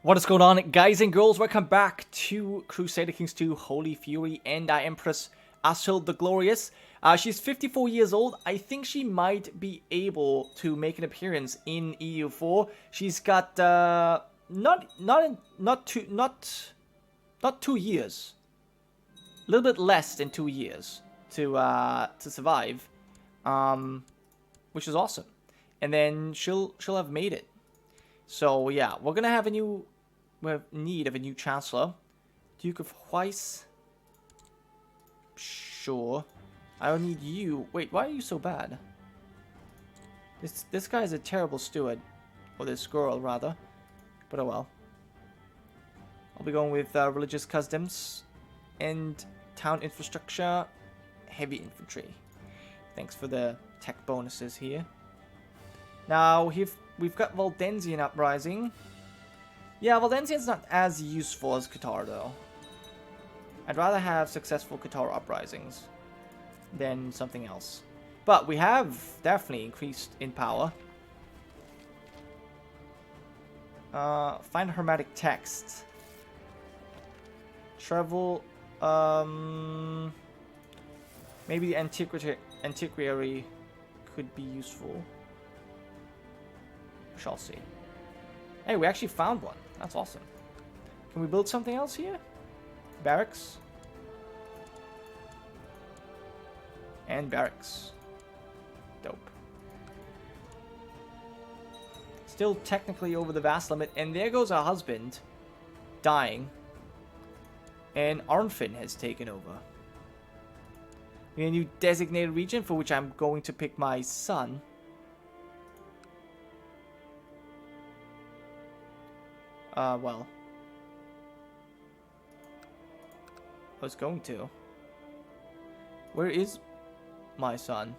What is going on, guys and girls? Welcome back to Crusader Kings 2 Holy Fury and our Empress Ashild the Glorious. She's 54 years old. I think she might be able to make an appearance in EU4. She's got not 2 years, a little bit less than 2 years to survive, which is awesome. And then she'll have made it. So yeah, we're gonna have we have need of a new Chancellor. Duke of Weiss. Sure. I don't need you. Wait, why are you so bad? This guy is a terrible steward. Or this girl, rather. But oh well. I'll be going with religious customs and town infrastructure, heavy infantry. Thanks for the tech bonuses here. Now, we've got Valdensian Uprising. Yeah, Valdensian's not as useful as Qatar, though. I'd rather have successful Qatar Uprisings than something else. But we have definitely increased in power. Find Hermetic Text. Travel, maybe the Antiquary could be useful. Shall see. Hey, we actually found one. That's awesome. Can we build something else here? Barracks. And barracks. Dope. Still technically over the vast limit. And there goes our husband. Dying. And Arnfinn has taken over. We need a new designated region for which I'm going to pick my son. Well. I was going to. Where is my son?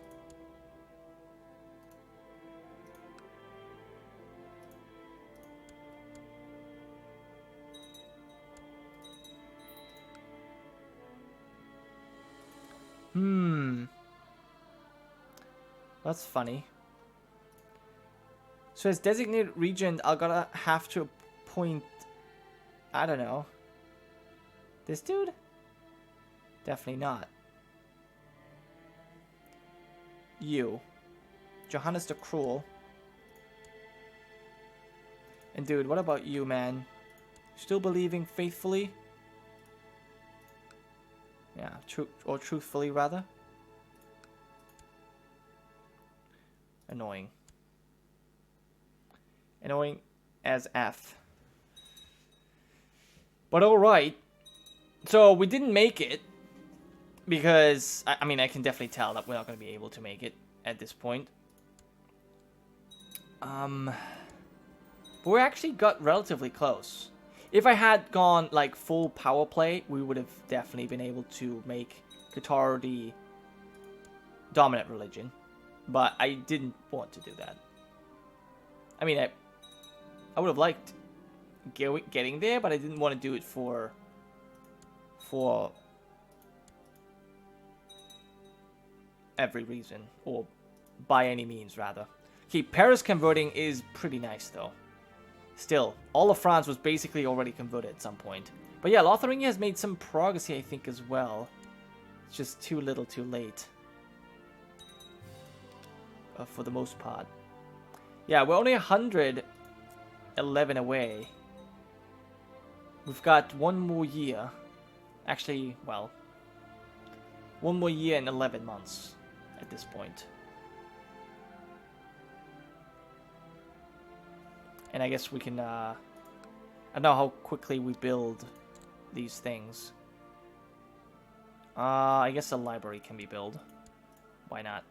That's funny. So as designated region, I'm gonna have to point, I don't know. This dude? Definitely not. You. Johannes the Cruel. And dude, what about you, man? Still believing faithfully? Yeah, truthfully, rather. Annoying. Annoying as F. But alright. So we didn't make it. Because, I mean, I can definitely tell that we're not going to be able to make it at this point. But we actually got relatively close. If I had gone, like, full power play, we would have definitely been able to make Qatar the dominant religion. But I didn't want to do that. I mean, I would have liked getting there, but I didn't want to do it for every reason, or by any means, rather. Okay, Paris converting is pretty nice, though. Still, all of France was basically already converted at some point. But yeah, Lotharingia has made some progress here, I think, as well. It's just too little too late. For the most part. Yeah, we're only 111 away. We've got one more year. Actually, well, one more year and 11 months at this point. And I guess we can, I don't know how quickly we build these things. I guess a library can be built. Why not?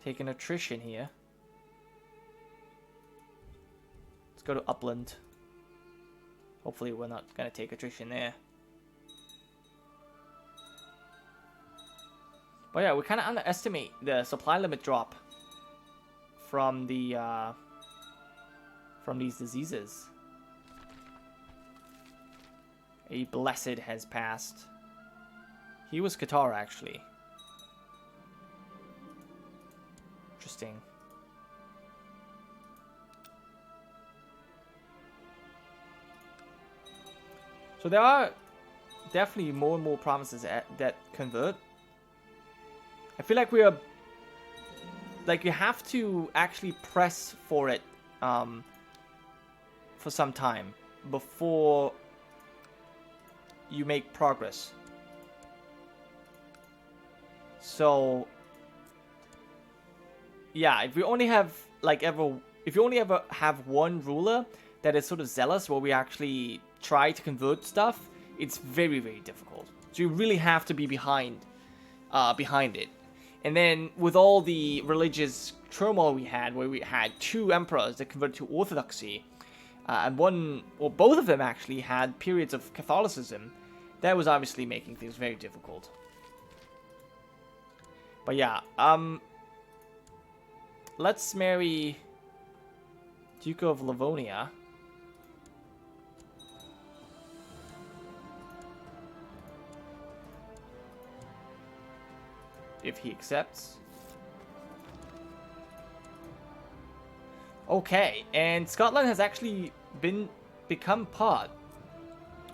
Take an attrition here. Let's go to Upland. Hopefully we're not going to take attrition there. But yeah, we kind of underestimate the supply limit drop from the from these diseases. A blessed has passed. He was Qatar, actually. Interesting. So there are definitely more and more provinces that convert. I feel like we are... Like, you have to actually press for it for some time before you make progress. So, yeah, if we only have, like, if you only ever have one ruler that is sort of zealous where we actually try to convert stuff, it's very, very difficult. So you really have to be behind it. And then with all the religious turmoil we had, where we had 2 emperors that converted to Orthodoxy, and one, or both of them actually, had periods of Catholicism, that was obviously making things very difficult. But yeah, let's marry Duke of Livonia. If he accepts. Okay, and Scotland has actually become part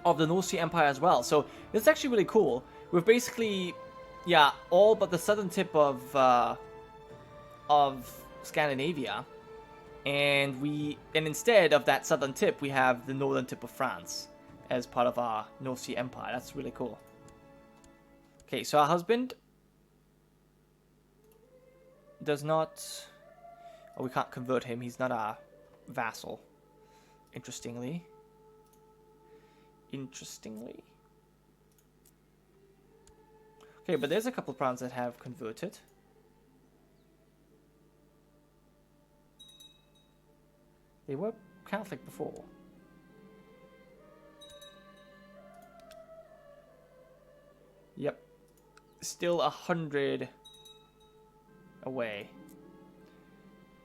of the North Sea Empire as well. So this is actually really cool. We've basically, yeah, all but the southern tip of Scandinavia, and instead of that southern tip, we have the northern tip of France as part of our North Sea Empire. That's really cool. Okay, so our husband does not... Oh, we can't convert him. He's not our vassal. Interestingly. Okay, but there's a couple of provinces that have converted. They were Catholic before. Yep. Still 100 away.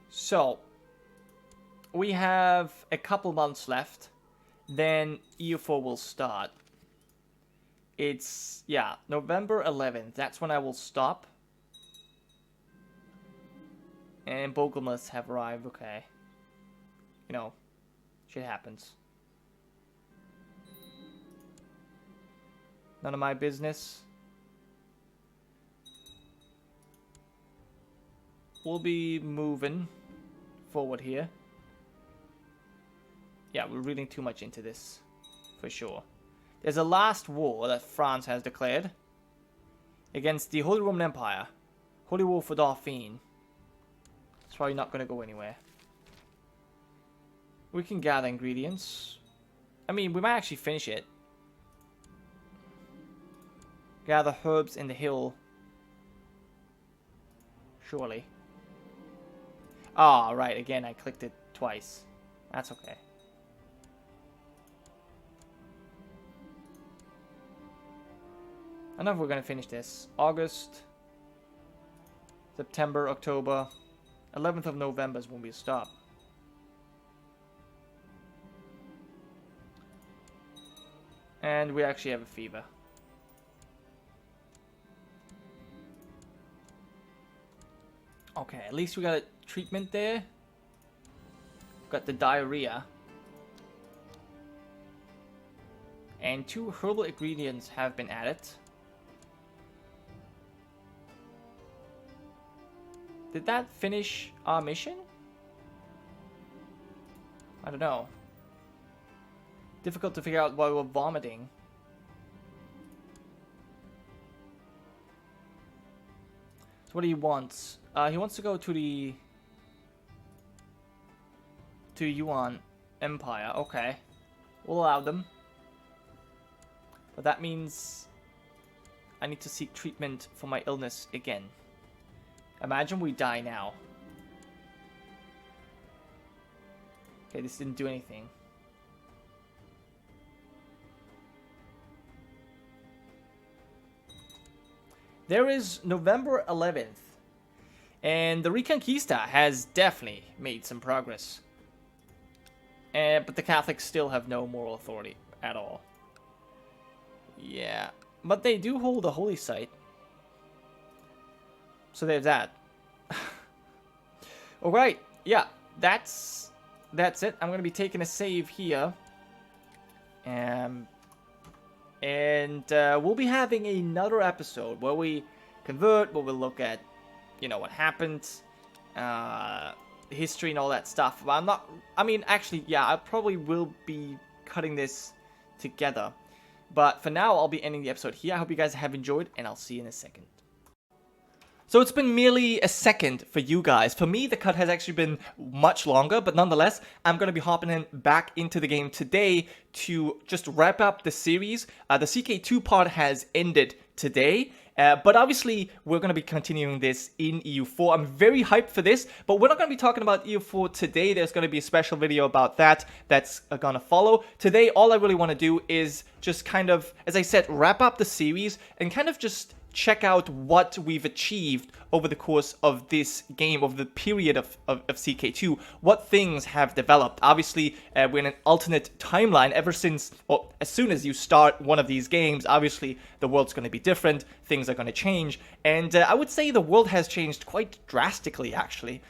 So, we have a couple months left. Then EU4 will start. It's, yeah, November 11th. That's when I will stop. And Bogelmas have arrived. Okay. You know, shit happens. None of my business. We'll be moving forward here. Yeah, we're reading too much into this, for sure. There's a last war that France has declared against the Holy Roman Empire. Holy War for Dauphine. It's probably not going to go anywhere. We can gather ingredients. I mean, we might actually finish it. Gather herbs in the hill. Surely. Ah, right. Again, I clicked it twice. That's okay. I don't know if we're going to finish this. August, September, October. 11th of November is when we stop. And we actually have a fever. Okay, at least we got a treatment there. Got the diarrhea. And 2 herbal ingredients have been added. Did that finish our mission? I don't know. Difficult to figure out why we're vomiting. So what do he want? He wants to go to the Yuan Empire. Okay. We'll allow them. But that means I need to seek treatment for my illness again. Imagine we die now. Okay, this didn't do anything. There is November 11th. And the Reconquista has definitely made some progress. But the Catholics still have no moral authority at all. Yeah. But they do hold a holy site. So there's that. Alright. Yeah. That's it. I'm going to be taking a save here. And we'll be having another episode where we convert, where we'll look at, you know, what happened, history and all that stuff. But actually, yeah, I probably will be cutting this together. But for now, I'll be ending the episode here. I hope you guys have enjoyed, and I'll see you in a second. So it's been merely a second for you guys. For me, the cut has actually been much longer, but nonetheless, I'm going to be hopping in back into the game today to just wrap up the series. The CK2 part has ended today, but obviously, we're going to be continuing this in EU4. I'm very hyped for this, but we're not going to be talking about EU4 today. There's going to be a special video about that that's going to follow. Today, all I really want to do is just kind of, as I said, wrap up the series and kind of just check out what we've achieved over the course of this game, over the period of CK2, what things have developed. Obviously, we're in an alternate timeline ever since, well, as soon as you start one of these games, obviously the world's going to be different, things are going to change, and I would say the world has changed quite drastically, actually.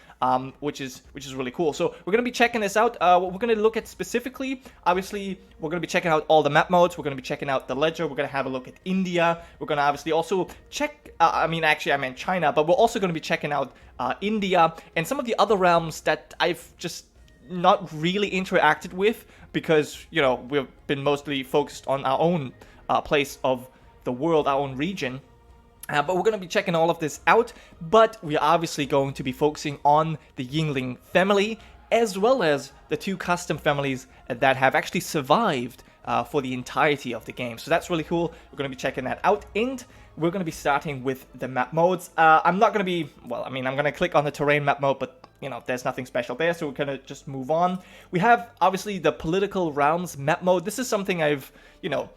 Which is really cool. So we're going to be checking this out. What we're going to look at specifically, obviously, we're going to be checking out all the map modes. We're going to be checking out the ledger. We're going to have a look at India. We're going to obviously also check, I meant China, but we're also going to be checking out India and some of the other realms that I've just not really interacted with because, you know, we've been mostly focused on our own place of the world, our own region. But we're going to be checking all of this out, but we are obviously going to be focusing on the Yingling family, as well as the two custom families that have actually survived for the entirety of the game. So that's really cool. We're going to be checking that out, and we're going to be starting with the map modes. I'm not going to be, I'm going to click on the terrain map mode, but, you know, there's nothing special there, so we're going to just move on. We have, obviously, the political realms map mode. This is something I've, you know,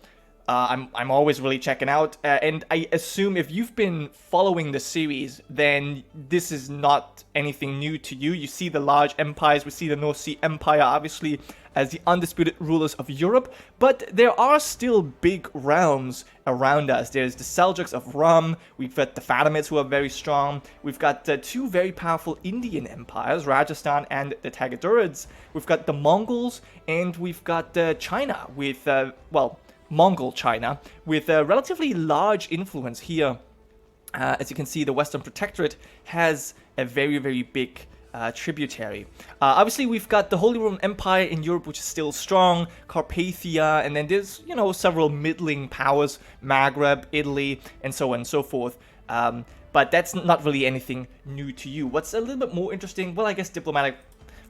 I'm always really checking out, and I assume if you've been following the series, then this is not anything new to you. You see the large empires, we see the North Sea Empire, obviously, as the undisputed rulers of Europe, but there are still big realms around us. There's the Seljuks of Rum, we've got the Fatimids who are very strong, we've got two very powerful Indian empires, Rajasthan and the Tagadurids, we've got the Mongols, and we've got China with, Mongol China, with a relatively large influence here. As you can see, the Western Protectorate has a very, very big tributary. Obviously, we've got the Holy Roman Empire in Europe, which is still strong, Carpathia, and then there's, you know, several middling powers, Maghreb, Italy, and so on and so forth. But that's not really anything new to you. What's a little bit more interesting, well, I guess diplomatic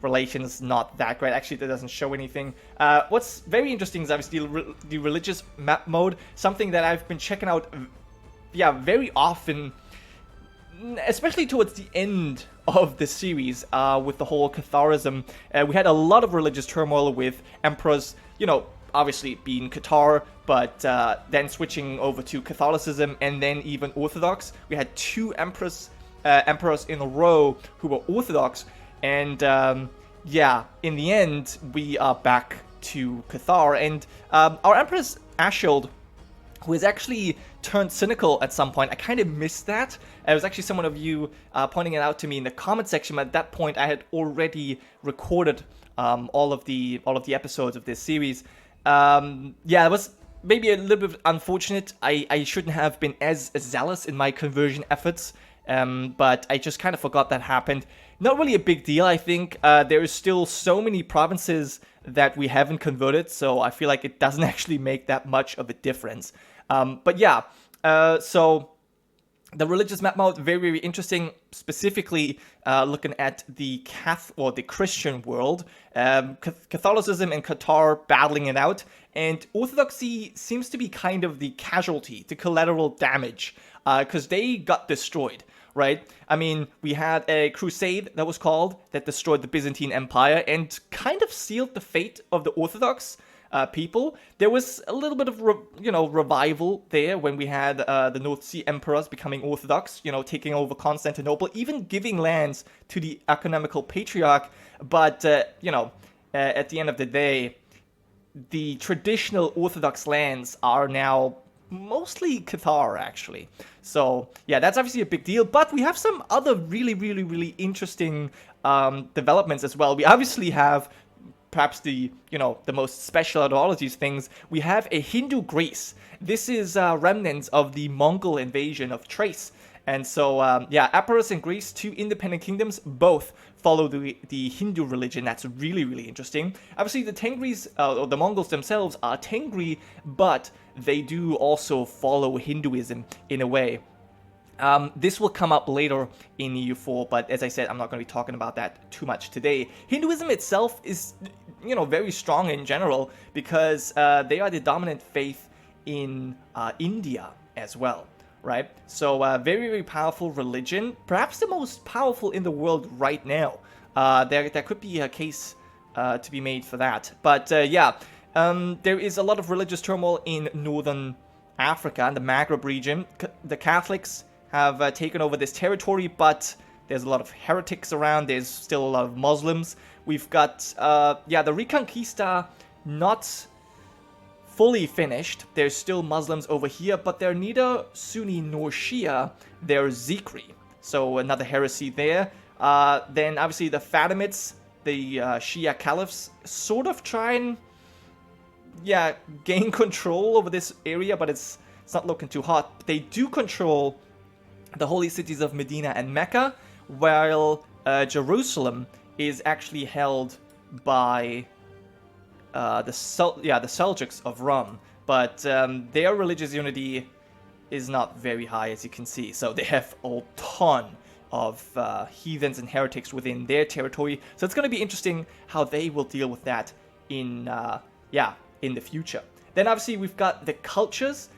relations not that great. Actually, that doesn't show anything. What's very interesting is obviously the religious map mode, something that I've been checking out, very often, especially towards the end of the series, with the whole Catharism. We had a lot of religious turmoil with emperors, you know, obviously being Qatar, but then switching over to Catholicism and then even Orthodox. We had two emperors in a row who were Orthodox. And, in the end, we are back to Cathar. And our Empress Ashild, who has actually turned cynical at some point, I kind of missed that. It was actually someone of you pointing it out to me in the comment section. At that point, I had already recorded all of the episodes of this series. It was maybe a little bit unfortunate. I shouldn't have been as zealous in my conversion efforts. But I just kind of forgot that happened. Not really a big deal, I think. There is still so many provinces that we haven't converted, so I feel like it doesn't actually make that much of a difference. So the religious map mode, very, very interesting, specifically looking at the Christian world. Catholicism and Qatar battling it out, and Orthodoxy seems to be kind of the casualty, the collateral damage, because they got destroyed. Right? I mean, we had a crusade that was called that destroyed the Byzantine Empire and kind of sealed the fate of the Orthodox people. There was a little bit of, revival there when we had the North Sea emperors becoming Orthodox, you know, taking over Constantinople, even giving lands to the economical patriarch. But, at the end of the day, the traditional Orthodox lands are now mostly Qatar, actually. So, that's obviously a big deal. But we have some other really, really, really interesting developments as well. We obviously have perhaps the the most special out of all of these things, we have a Hindu Greece. This is remnants of the Mongol invasion of Thrace. And so, Epirus and Greece, 2 independent kingdoms, both follow the Hindu religion. That's really, really interesting. Obviously, the Tengris, or the Mongols themselves, are Tengri, but they do also follow Hinduism in a way. This will come up later in EU4, but as I said, I'm not going to be talking about that too much today. Hinduism itself is, very strong in general because they are the dominant faith in India as well. Right? So, very, very powerful religion. Perhaps the most powerful in the world right now. There could be a case to be made for that. But, there is a lot of religious turmoil in northern Africa and the Maghreb region. The Catholics have taken over this territory, but there's a lot of heretics around. There's still a lot of Muslims. We've got, the Reconquista not fully finished. There's still Muslims over here, but they're neither Sunni nor Shia. They're Zikri. So another heresy there. Then obviously the Fatimids, the Shia caliphs, sort of try and gain control over this area, but it's not looking too hot. They do control the holy cities of Medina and Mecca, while Jerusalem is actually held by the Seljuks of Rum, but their religious unity is not very high, as you can see. So they have a ton of heathens and heretics within their territory. So it's going to be interesting how they will deal with that in the future. Then obviously we've got the cultures,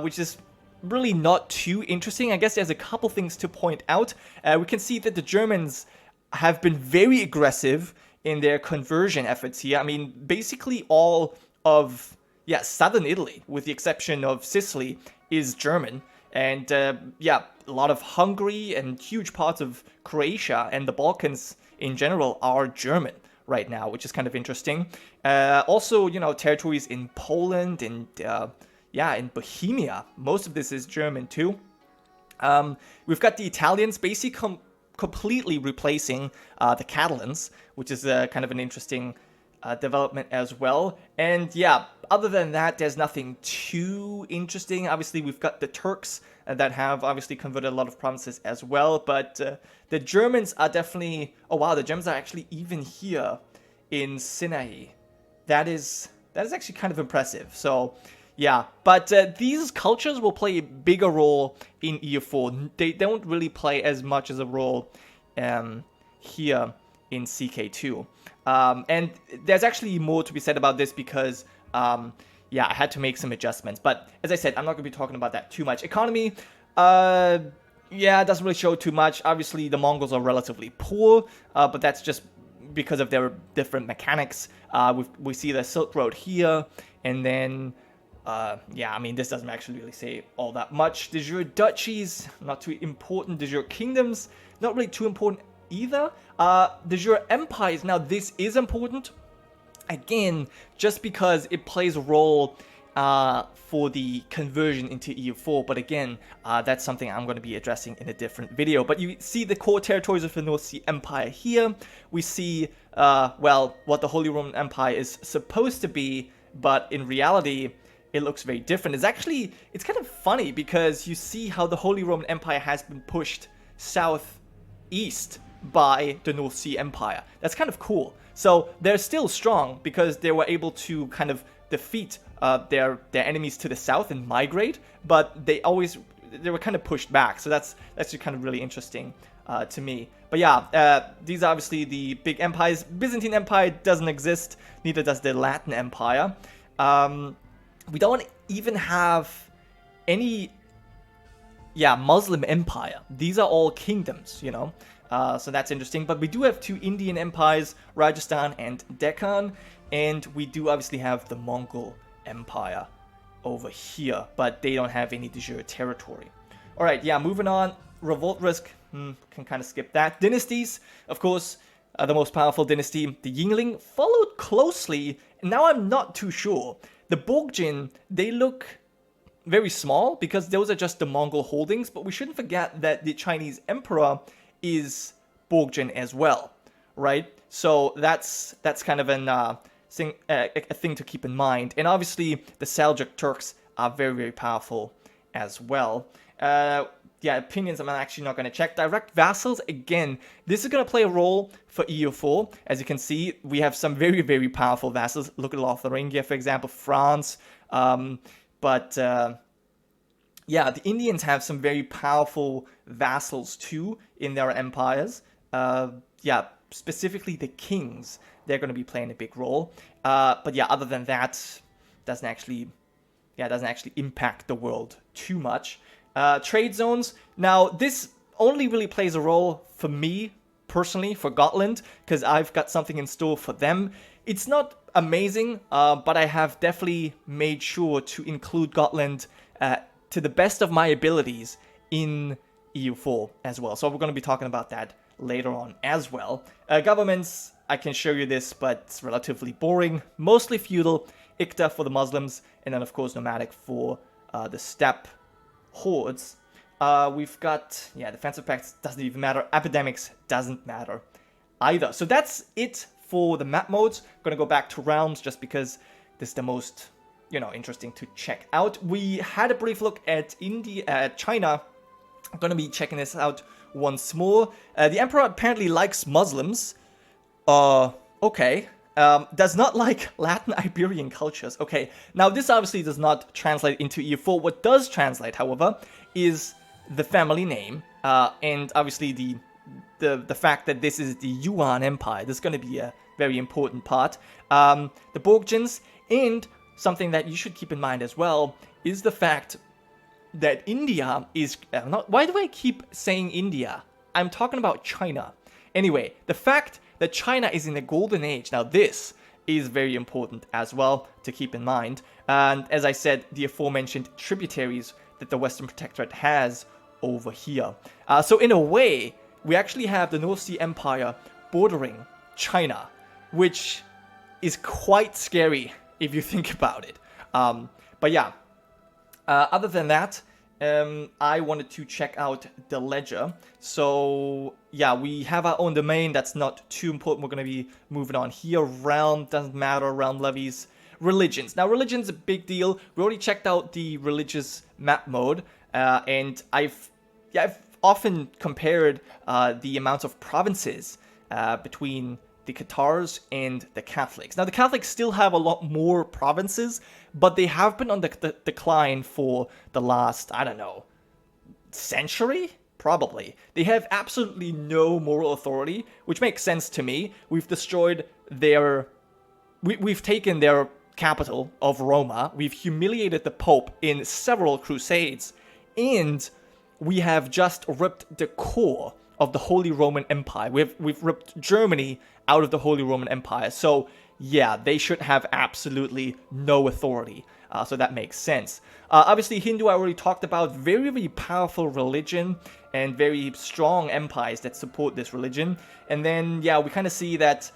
which is really not too interesting. I guess there's a couple things to point out. We can see that the Germans have been very aggressive in their conversion efforts here. I mean, basically all of, southern Italy, with the exception of Sicily, is German. And, a lot of Hungary and huge parts of Croatia and the Balkans in general are German right now, which is kind of interesting. Also, territories in Poland and, in Bohemia. Most of this is German too. We've got the Italians basically completely replacing the Catalans, which is kind of an interesting development as well. And other than that, there's nothing too interesting. Obviously, we've got the Turks that have obviously converted a lot of provinces as well. But the Germans are definitely... Oh, wow, the Germans are actually even here in Sinaia. That is actually kind of impressive. So... but these cultures will play a bigger role in EU4. They don't really play as much as a role here in CK2. And there's actually more to be said about this because, I had to make some adjustments. But as I said, I'm not going to be talking about that too much. Economy, it doesn't really show too much. Obviously, the Mongols are relatively poor, but that's just because of their different mechanics. We see the Silk Road here, and then... this doesn't actually really say all that much. De jure duchies, not too important. De jure kingdoms, not really too important either. De jure empires, now this is important. Again, just because it plays a role for the conversion into EU4. But again, that's something I'm going to be addressing in a different video. But you see the core territories of the North Sea Empire here. We see, what the Holy Roman Empire is supposed to be. But in reality... it looks very different. It's kind of funny because you see how the Holy Roman Empire has been pushed southeast by the North Sea Empire. That's kind of cool. So they're still strong because they were able to kind of defeat their enemies to the south and migrate, but they were kind of pushed back. So that's actually kind of really interesting to me. But these are obviously the big empires. Byzantine Empire doesn't exist, neither does the Latin Empire. We don't even have any, Muslim empire. These are all kingdoms, so that's interesting. But we do have 2 Indian empires, Rajasthan and Deccan, and we do obviously have the Mongol Empire over here, but they don't have any de jure territory. All right, moving on. Revolt risk, can kind of skip that. Dynasties, of course, the most powerful dynasty, the Yingling, followed closely. Now I'm not too sure. The Borgjin, they look very small because those are just the Mongol holdings, but we shouldn't forget that the Chinese emperor is Borgjin as well, right? So that's kind of a thing to keep in mind. And obviously, the Seljuk Turks are very, very powerful as well. Yeah, opinions I'm actually not going to check. Direct vassals, again, this is going to play a role for EU4. As you can see, we have some very, very powerful vassals. Look at Lotharingia, for example, France. Yeah, the Indians have some very powerful vassals too in their empires. Yeah, specifically the kings, they're going to be playing a big role. But yeah, other than that, doesn't actually impact the world too much. Trade zones. Now, this only really plays a role for me, personally, for Gotland, because I've got something in store for them. It's not amazing, but I have definitely made sure to include Gotland to the best of my abilities in EU4 as well. So we're going to be talking about that later on as well. Governments, I can show you this, but it's relatively boring. Mostly feudal, Ikta for the Muslims, and then of course nomadic for the steppe hordes. We've got, yeah, defensive pacts doesn't even matter. Epidemics doesn't matter either. So that's it for the map modes. I'm going to go back to realms just because this is the most, interesting to check out. We had a brief look at China. I'm going to be checking this out once more. The Emperor apparently likes Muslims. Okay. Does not like Latin Iberian cultures. Okay, now this obviously does not translate into EU4. What does translate, however, is the family name, and obviously the fact that this is the Yuan Empire. This is going to be a very important part. The Borgians, and something that you should keep in mind as well is the fact that India is not. Why do I keep saying India? I'm talking about China. Anyway, the fact that China is in the golden age. Now this is very important as well to keep in mind. And as I said, the aforementioned tributaries that the Western Protectorate has over here. So in a way, we actually have the North Sea Empire bordering China, which is quite scary if you think about it. But yeah, other than that, I wanted to check out the ledger. So yeah, we have our own domain. That's not too important. We're going to be moving on here. Realm doesn't matter. Realm levies. Religions. Now, religion's a big deal. We already checked out the religious map mode, and I've often compared the amount of provinces between the Cathars and the Catholics. Now, the Catholics still have a lot more provinces, but they have been on the decline for the last, I don't know, century? Probably. They have absolutely no moral authority, which makes sense to me. We've destroyed their... We've taken their capital of Roma. We've humiliated the Pope in several crusades. And we have just ripped the core of the Holy Roman Empire. We've ripped Germany out of the Holy Roman Empire. So, yeah, they should have absolutely no authority. So that makes sense. Obviously, Hindu I already talked about. Very, very powerful religion and very strong empires that support this religion. And then, yeah, we kind of see that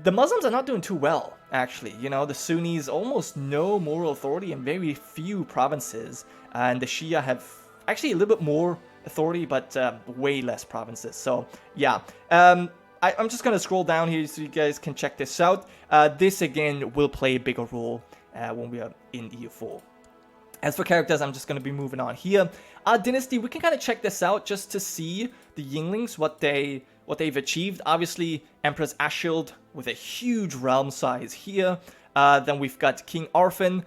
the Muslims are not doing too well, actually. The Sunnis almost no moral authority in very few provinces. And the Shia have actually a little bit more authority, but way less provinces. So, yeah. I'm just going to scroll down here so you guys can check this out. This, again, will play a bigger role when we are in EU4. As for characters, I'm just going to be moving on here. Dynasty, we can kind of check this out just to see the Yinglings, what they've achieved. Obviously, Empress Ashild with a huge realm size here. Then we've got King Arfin.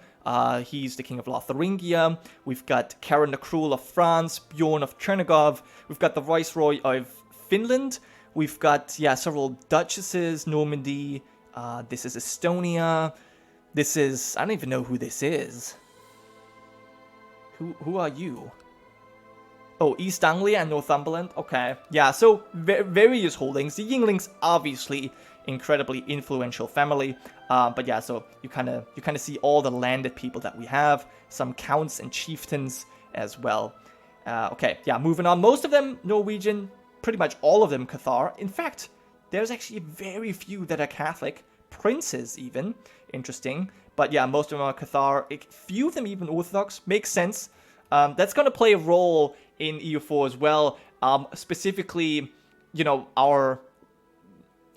He's the king of Lotharingia. We've got Karen the Cruel of France, Bjorn of Chernigov. We've got the Viceroy of Finland. We've got, yeah, several duchesses, Normandy. This is Estonia. This is, I don't even know who this is. Who are you? Oh, East Anglia and Northumberland. Okay. Yeah, so various holdings. The Yinglings, obviously, incredibly influential family. But yeah, so you kind of see all the landed people that we have. Some counts and chieftains as well. Okay, yeah, moving on. Most of them Norwegian. Pretty much all of them Cathar. In fact, there's actually very few that are Catholic. Princes, even. Interesting. But yeah, most of them are Cathar. Few of them even Orthodox. Makes sense. That's going to play a role in EU4 as well. Specifically, our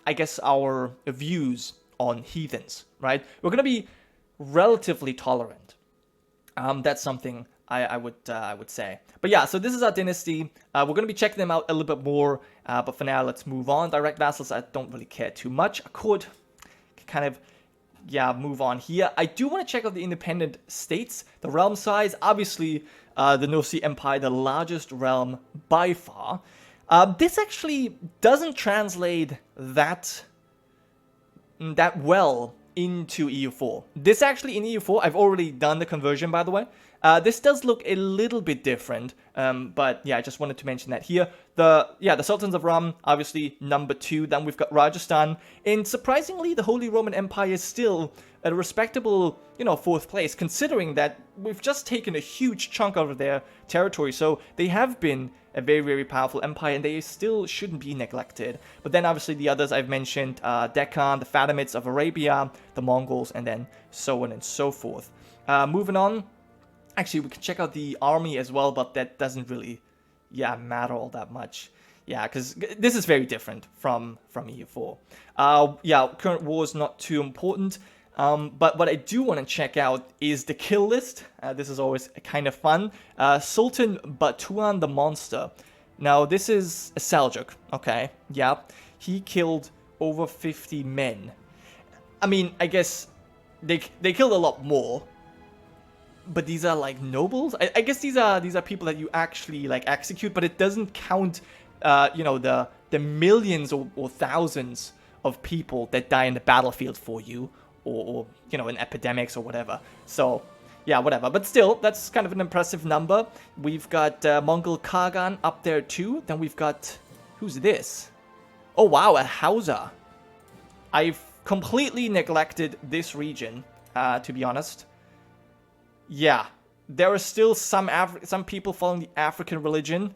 I guess, our views on heathens, right? We're going to be relatively tolerant. That's something I would say. But yeah, so this is our dynasty. We're going to be checking them out a little bit more. But for now, let's move on. Direct vassals, I don't really care too much. I could kind of, yeah, move on here. I do want to check out the independent states. The realm size, obviously, the North Sea Empire, the largest realm by far. This actually doesn't translate that well into EU4. This actually in EU4, I've already done the conversion, by the way. This does look a little bit different, but yeah, I just wanted to mention that here. The Sultans of Ram, obviously number 2. Then we've got Rajasthan, and surprisingly, the Holy Roman Empire is still at a respectable, 4th place, considering that we've just taken a huge chunk out of their territory. So they have been a very, very powerful empire, and they still shouldn't be neglected. But then obviously the others I've mentioned, Deccan, the Fatimids of Arabia, the Mongols, and then so on and so forth. Moving on, actually we can check out the army as well, but that doesn't really, matter all that much. Yeah, because this is very different from EU4. Current war is not too important. But what I do want to check out is the kill list. This is always kind of fun. Sultan Batuan the Monster. Now, this is a Seljuk, okay? Yeah, he killed over 50 men. I mean, I guess they killed a lot more. But these are like nobles? I guess these are people that you actually like execute, but it doesn't count, the millions or thousands of people that die in the battlefield for you. Or in epidemics or whatever. So, yeah, whatever. But still, that's kind of an impressive number. We've got Mongol Kagan up there too. Then we've got... Who's this? Oh, wow, a Hausa. I've completely neglected this region, to be honest. Yeah, there are still some people following the African religion,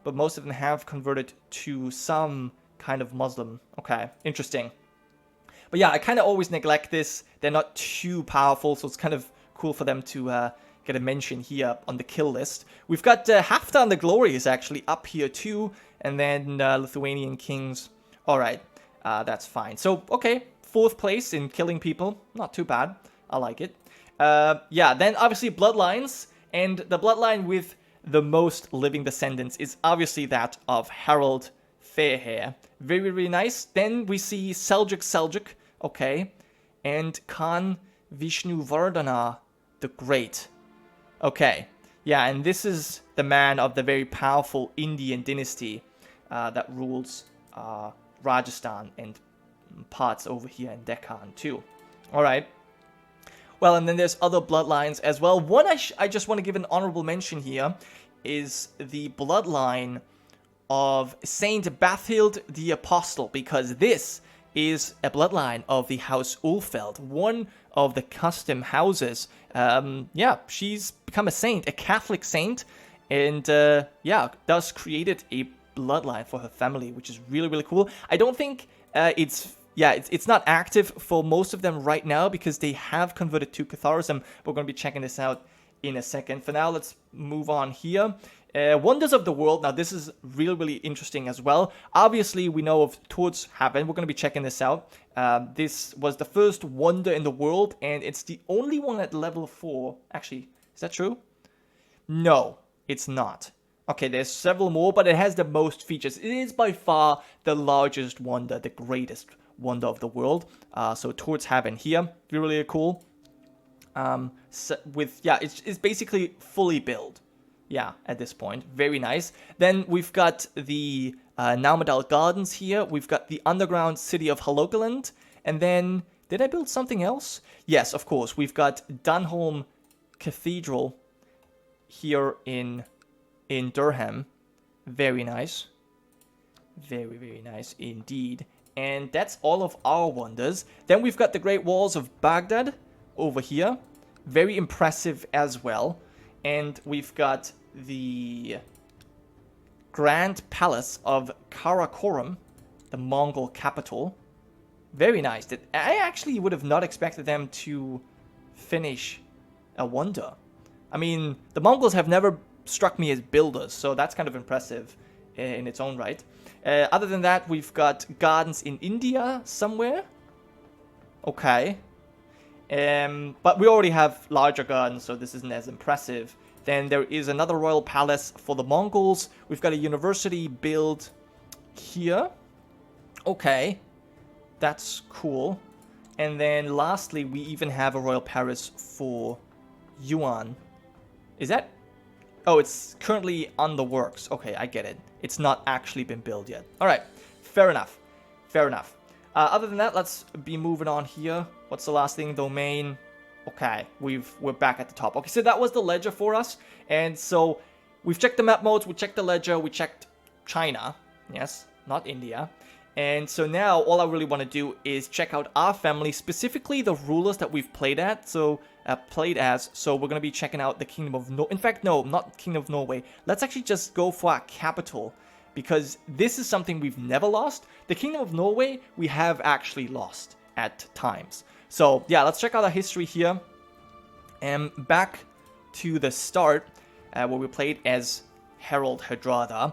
but most of them have converted to some kind of Muslim. Okay, interesting. But yeah, I kind of always neglect this. They're not too powerful, so it's kind of cool for them to get a mention here on the kill list. We've got Halfdan the Glorious actually up here too, and then Lithuanian Kings. All right, that's fine. So, okay, 4th place in killing people. Not too bad. I like it. Then obviously Bloodlines, and the bloodline with the most living descendants is obviously that of Harald Fairhair. Very, very nice. Then we see Seljuk. Okay, and Khan Vishnuvardhana the Great. Okay, yeah, and this is the man of the very powerful Indian dynasty that rules Rajasthan and parts over here in Deccan too. All right. Well, and then there's other bloodlines as well. One I just want to give an honorable mention here is the bloodline of Saint Bathild the Apostle, because this is a bloodline of the House Ulfeld, one of the custom houses. She's become a saint, a Catholic saint, and thus created a bloodline for her family, which is really, really cool. I don't think it's not active for most of them right now because they have converted to Catharism. We're going to be checking this out in a second. For now, let's move on here. Wonders of the World. Now, this is really, really interesting as well. Obviously, we know of Towards Heaven. We're going to be checking this out. This was the first wonder in the world, and it's the only one at level 4. Actually, is that true? No, it's not. Okay, there's several more, but it has the most features. It is by far the largest wonder, the greatest wonder of the world. So Towards Heaven here. Really, really cool. It's basically fully built. Yeah, at this point. Very nice. Then we've got the Naumadal Gardens here. We've got the underground city of Halogaland. And then, did I build something else? Yes, of course. We've got Dunholm Cathedral here in Durham. Very nice. Very, very nice indeed. And that's all of our wonders. Then we've got the Great Walls of Baghdad over here. Very impressive as well. And we've got the Grand Palace of Karakorum, the Mongol capital. Very nice. I actually would have not expected them to finish a wonder. I mean, the Mongols have never struck me as builders, so that's kind of impressive in its own right. Other than that, we've got gardens in India somewhere. Okay. But we already have larger gardens, so this isn't as impressive. Then there is another royal palace for the Mongols. We've got a university built here. Okay. That's cool. And then lastly, we even have a royal palace for Yuan. Is that... Oh, it's currently on the works. Okay, I get it. It's not actually been built yet. Alright, fair enough. Fair enough. Other than that, let's be moving on here. What's the last thing? Domain. Okay, we're back at the top. Okay, so that was the ledger for us. And so we've checked the map modes, we checked the ledger, we checked China. Yes, not India. And so now all I really want to do is check out our family, specifically the rulers that we've played at. So played as. So we're going to be checking out the Kingdom of In fact, no, not Kingdom of Norway. Let's actually just go for our capital, because this is something we've never lost. The Kingdom of Norway, we have actually lost at times. So yeah, let's check out our history here. And back to the start, where we played as Harald Hardrada.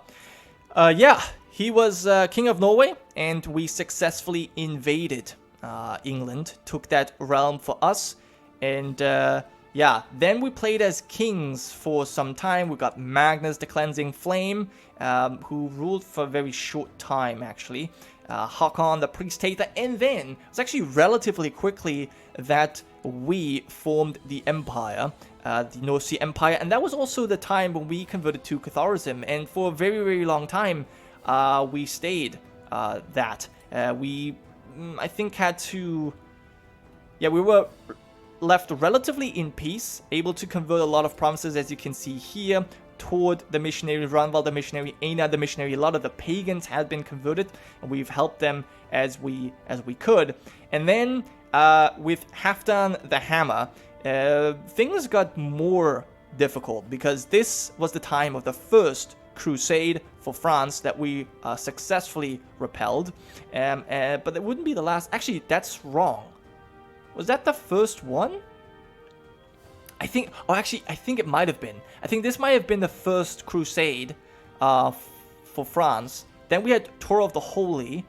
Yeah, he was King of Norway, and we successfully invaded England, took that realm for us. And yeah, then we played as kings for some time. We got Magnus the Cleansing Flame, who ruled for a very short time, actually. Håkon the Priest Hater, and then it was actually relatively quickly that we formed the Empire, the North Sea Empire, and that was also the time when we converted to Catholicism, and for a very, very long time, we stayed that. We, I think, had to... Yeah, we were left relatively in peace, able to convert a lot of provinces, as you can see here, toward the missionary Ranval, the missionary Einar, the missionary. A lot of the pagans had been converted, and we've helped them as we could. And then with Halfdan the Hammer, things got more difficult, because this was the time of the first crusade for France that we successfully repelled. But it wouldn't be the last. Actually, that's wrong. Was that the first one? I think... Oh, actually, I think it might have been. I think this might have been the first crusade for France. Then we had Tor of the Holy.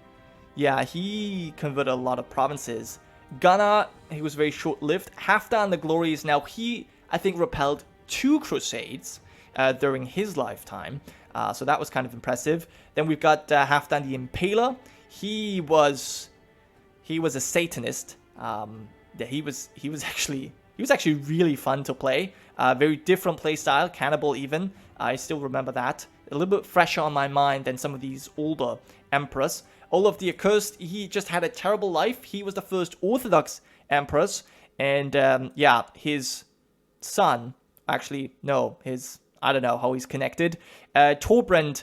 Yeah, he converted a lot of provinces. Gunnar, he was very short-lived. Halfdan the Glorious, now he, I think, repelled 2 crusades during his lifetime. So that was kind of impressive. Then we've got Halfdan the Impaler. He was a Satanist. Yeah, he was actually really fun to play. Very different play style, cannibal even. I still remember that. A little bit fresher on my mind than some of these older emperors. Olaf the Accursed, he just had a terrible life. He was the first Orthodox emperors. And yeah, his son, actually, no, I don't know how he's connected. Torbrand,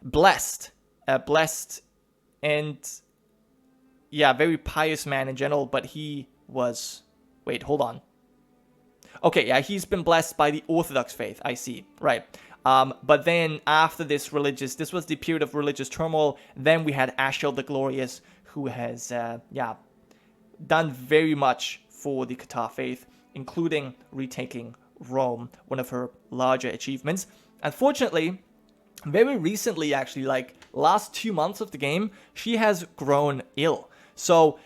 blessed, and yeah, very pious man in general, but he was... Wait, hold on. Okay, yeah, he's been blessed by the Orthodox faith, I see, right. But then after this was the period of religious turmoil, then we had Ashild the Glorious, who has, yeah, done very much for the Cathar faith, including retaking Rome, one of her larger achievements. Unfortunately, very recently, actually, like last 2 months of the game, she has grown ill. So,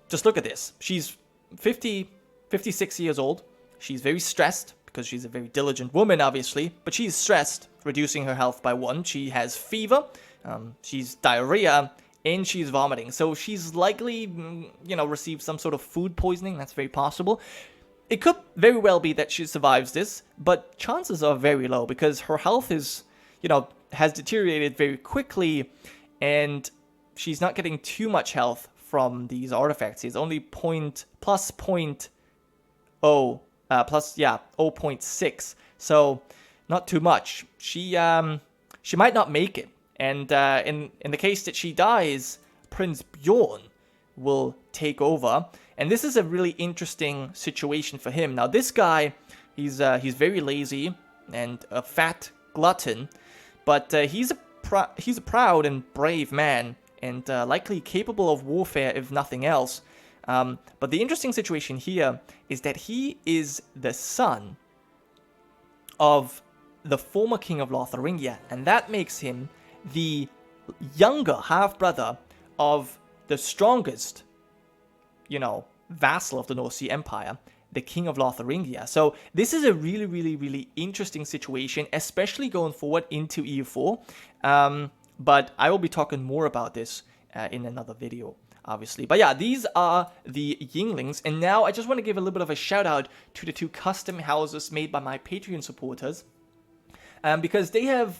just look at this. She's 56 years old. She's very stressed, because she's a very diligent woman, obviously. But she's stressed, reducing her health by 1. She has fever, she's diarrhea, and she's vomiting. So she's likely, you know, received some sort of food poisoning. That's very possible. It could very well be that she survives this, but chances are very low, because her health is, you know, has deteriorated very quickly, and she's not getting too much health from these artifacts. It's only plus 0.6, so not too much. She might not make it, and in the case that she dies, Prince Bjorn will take over, and this is a really interesting situation for him. Now, this guy, he's very lazy and a fat glutton, but he's a proud and brave man, and likely capable of warfare, if nothing else. But the interesting situation here is that he is the son of the former king of Lotharingia, and that makes him the younger half-brother of the strongest, vassal of the North Sea Empire, the King of Lotharingia. So this is a really, really, really interesting situation, especially going forward into EU4. But I will be talking more about this in another video, obviously. But yeah, these are the Yinglings. And now I just want to give a little bit of a shout out to the 2 custom houses made by my Patreon supporters. Because they have,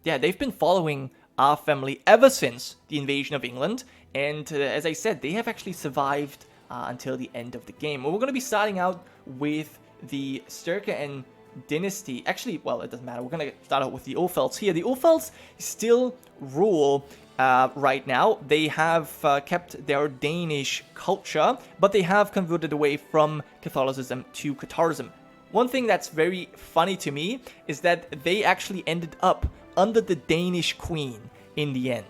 they've been following our family ever since the invasion of England. And as I said, they have actually survived until the end of the game. We're going to be starting out with the Sturka Dynasty. Actually, well, it doesn't matter. We're going to start out with the Ulfelds here. The Ulfelds still rule right now. They have kept their Danish culture, but they have converted away from Catholicism to Catharism. One thing that's very funny to me is that they actually ended up under the Danish queen in the end.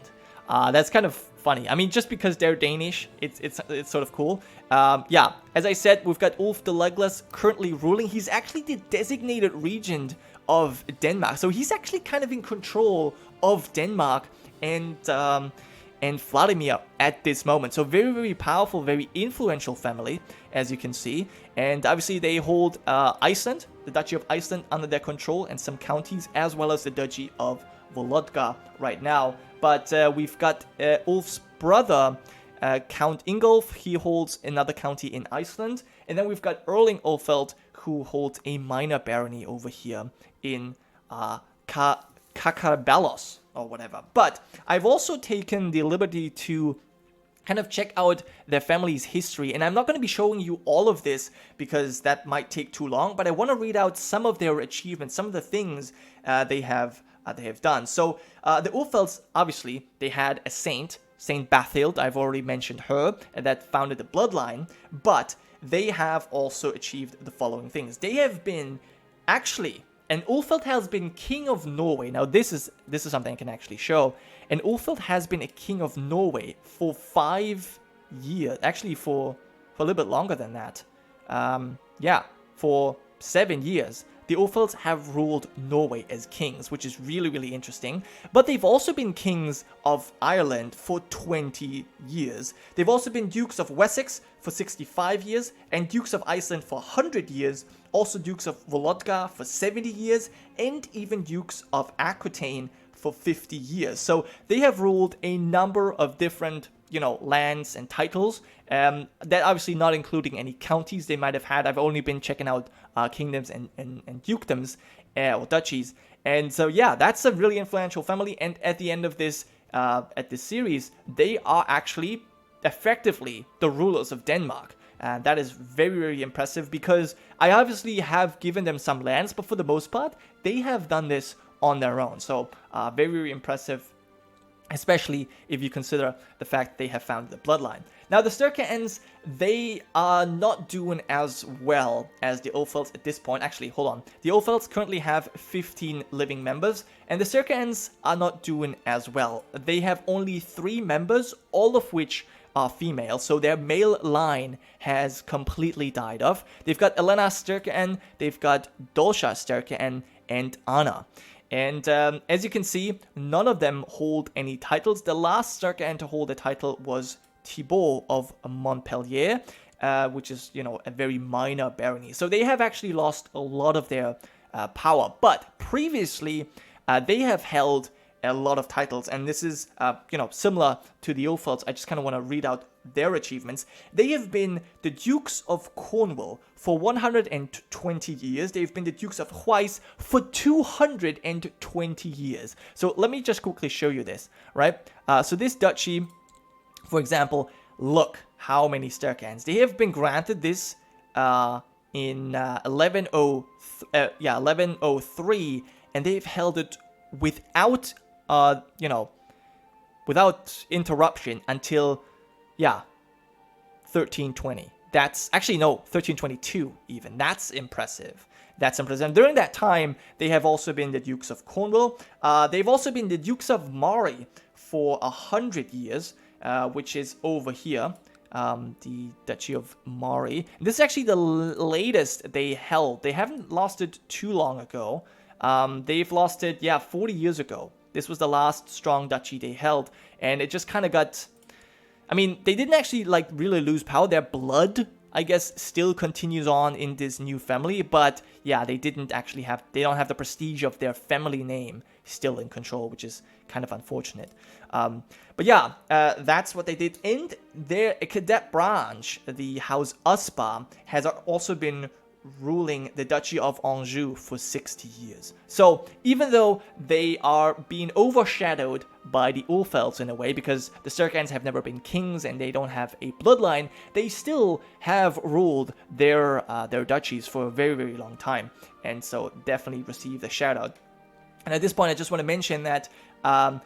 That's kind of funny. I mean, just because they're Danish, it's sort of cool. Yeah, as I said, we've got Ulf the Legless currently ruling. He's actually the designated regent of Denmark, so he's actually kind of in control of Denmark and Vladimir at this moment. So very, very powerful, very influential family, as you can see. And obviously they hold Iceland, the Duchy of Iceland, under their control, and some counties, as well as the Duchy of Volodka right now. But we've got Ulf's brother, Count Ingolf. He holds another county in Iceland. And then we've got Erling Ulfeld, who holds a minor barony over here in Kakabalos or whatever. But I've also taken the liberty to kind of check out their family's history. And I'm not going to be showing you all of this because that might take too long. But I want to read out some of their achievements, some of the things they have done. So the Ulfelds, obviously, they had a saint, Saint Bathild. I've already mentioned her, that founded the bloodline. But they have also achieved the following things. They have been, actually, and Ulfeld has been king of Norway. Now this is something I can actually show. And Ulfeld has been a king of Norway for 5 years. Actually, for a little bit longer than that. Yeah, for 7 years. The Ulfelds have ruled Norway as kings, which is really, really interesting. But they've also been kings of Ireland for 20 years. They've also been dukes of Wessex for 65 years, and dukes of Iceland for 100 years. Also dukes of Volodka for 70 years, and even dukes of Aquitaine for 50 years. So they have ruled a number of different, lands and titles. That obviously not including any counties they might have had. I've only been checking out kingdoms and dukedoms or duchies. And so, yeah, that's a really influential family. And at the end of this series, they are actually effectively the rulers of Denmark. And that is very, very impressive because I obviously have given them some lands, but for the most part, they have done this on their own. So very, very impressive, especially if you consider the fact they have found the bloodline. Now, the Sturkaens, they are not doing as well as the Ulfelds at this point. Actually, hold on. The Ulfelds currently have 15 living members, and the Sturkaens are not doing as well. They have only 3 members, all of which are female, so their male line has completely died off. They've got Elena Sturkaen, they've got Dolsha Sturkaen, and Anna. And as you can see, none of them hold any titles. The last Sturkaen to hold a title was Thibault of Montpellier, which is, a very minor barony. So they have actually lost a lot of their power. But previously, they have held a lot of titles, and this is, similar to the Ulfelds. I just kind of want to read out their achievements. They have been the Dukes of Cornwall for 120 years. They've been the Dukes of Huys for 220 years. So let me just quickly show you this, right? So this duchy, for example, look how many Sturkaens. They have been granted this in 1103, and they've held it without without interruption until 1320. That's actually 1322 even. That's impressive. And during that time, they have also been the Dukes of Cornwall. They've also been the Dukes of Mari for 100 years, which is over here. The Duchy of Mari. This is actually the latest they held. They haven't lost it too long ago. They've lost it, 40 years ago. This was the last strong duchy they held, and it just kind of got... I mean, they didn't actually, like, really lose power. Their blood, I guess, still continues on in this new family, but yeah, they don't have the prestige of their family name still in control, which is kind of unfortunate. But yeah, that's what they did. And their cadet branch, the House Uspa, has also been ruling the Duchy of Anjou for 60 years. So even though they are being overshadowed by the Ulfelds in a way, because the Serkans have never been kings and they don't have a bloodline, they still have ruled their duchies for a very, very long time, and so definitely received a shout out. And at this point, I just want to mention that I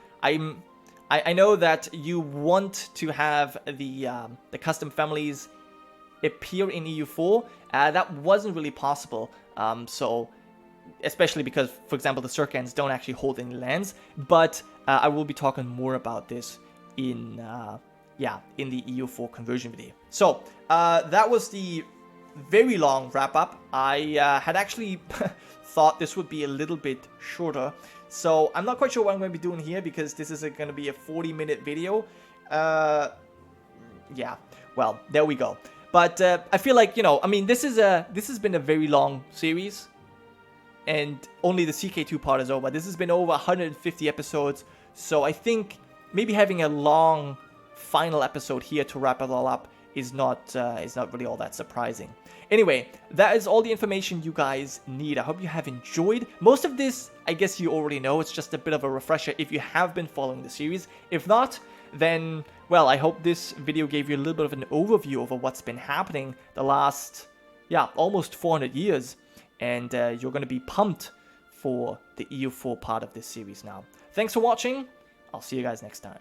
know that you want to have the custom families appear in EU4. That wasn't really possible. So, especially because, for example, the Serkans don't actually hold any lands. But I will be talking more about this in the EU4 conversion video. So that was the very long wrap up. I had actually thought this would be a little bit shorter. So I'm not quite sure what I'm going to be doing here, because this is going to be a 40-minute video. Yeah, well, there we go. But I feel like, I mean, this has been a very long series, and only the CK2 part is over. This has been over 150 episodes, so I think maybe having a long final episode here to wrap it all up is not really all that surprising. Anyway, that is all the information you guys need. I hope you have enjoyed. Most of this, I guess you already know. It's just a bit of a refresher if you have been following the series. If not, then, well, I hope this video gave you a little bit of an overview over what's been happening the last, almost 400 years. And you're going to be pumped for the EU4 part of this series now. Thanks for watching. I'll see you guys next time.